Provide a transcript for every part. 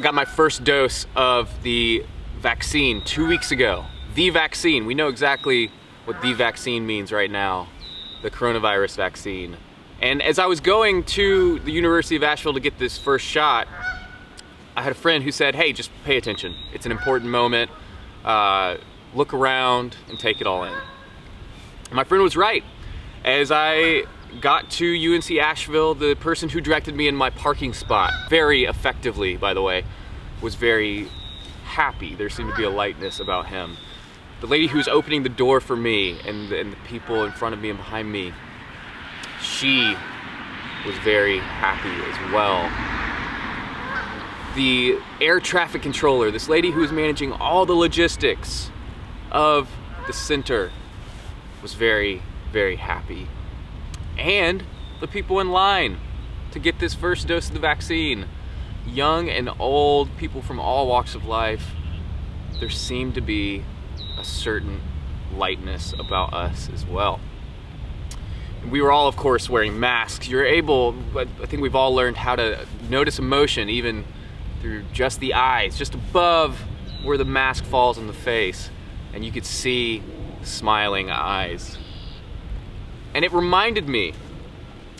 got my first dose of the vaccine 2 weeks ago. The vaccine. We know exactly what the vaccine means right now. The coronavirus vaccine. And as I was going to the University of Asheville to get this first shot, I had a friend who said, hey, just pay attention. It's an important moment. Look around and take it all in. My friend was right. As I got to UNC Asheville, the person who directed me in my parking spot, very effectively, by the way, was very happy. There seemed to be a lightness about him. The lady who was opening the door for me and the people in front of me and behind me, she was very happy as well. The air traffic controller, this lady who was managing all the logistics of the center, was very, very happy. And the people in line to get this first dose of the vaccine, young and old, people from all walks of life, there seemed to be a certain lightness about us as well. We were all, of course, wearing masks. You're able, I think we've all learned how to notice emotion even through just the eyes, just above where the mask falls on the face, and you could see smiling eyes. And it reminded me,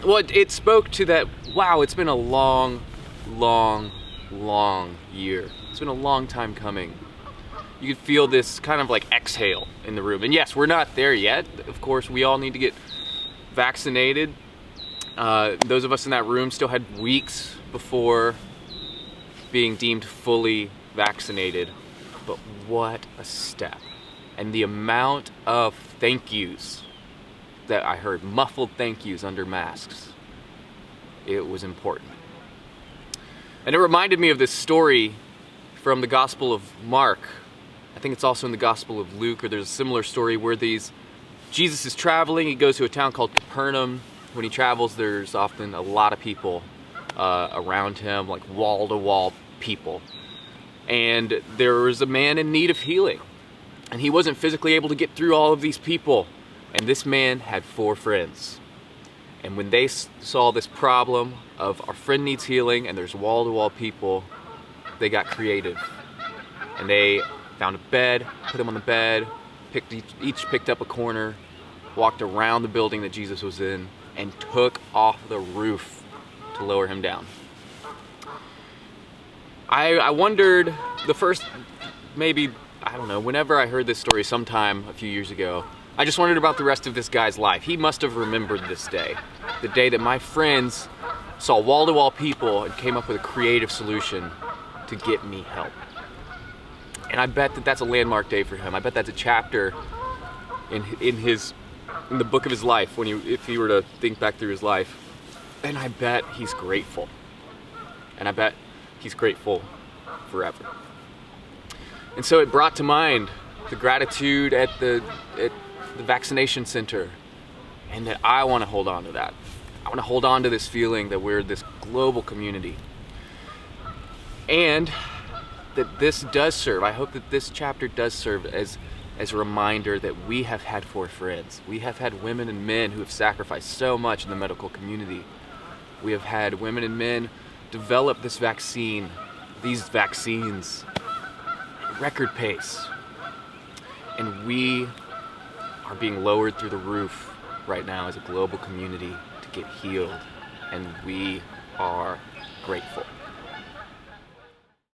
well, it spoke to that, wow, it's been a long, long, long year. It's been a long time coming. You could feel this kind of like exhale in the room. And yes, we're not there yet. Of course, we all need to get vaccinated. Those of us in that room still had weeks before being deemed fully vaccinated. But what a step. And the amount of thank yous that I heard, muffled thank yous under masks, it was important. And it reminded me of this story from the Gospel of Mark. I think it's also in the Gospel of Luke, or there's a similar story where Jesus is traveling. He goes to a town called Capernaum. When he travels, there's often a lot of people around him, like wall-to-wall people. And there was a man in need of healing. And he wasn't physically able to get through all of these people. And this man had 4 friends. And when they saw this problem of our friend needs healing and there's wall-to-wall people, they got creative. And they found a bed, put him on the bed, each picked up a corner, walked around the building that Jesus was in, and took off the roof to lower him down. I wondered the first, maybe, I don't know, whenever I heard this story sometime a few years ago, I just wondered about the rest of this guy's life. He must have remembered this day, the day that my friends saw wall-to-wall people and came up with a creative solution to get me help. And I bet that that's a landmark day for him. I bet that's a chapter in the book of his life if he were to think back through his life. And I bet he's grateful. And I bet he's grateful forever. And so it brought to mind the gratitude at the vaccination center, and that I want to hold on to that. I want to hold on to this feeling that we're this global community. And that this does serve, I hope that this chapter does serve as a reminder that we have had 4 friends. We have had women and men who have sacrificed so much in the medical community. We have had women and men develop this vaccine, these vaccines, at record pace. And we are being lowered through the roof right now as a global community to get healed. And we are grateful.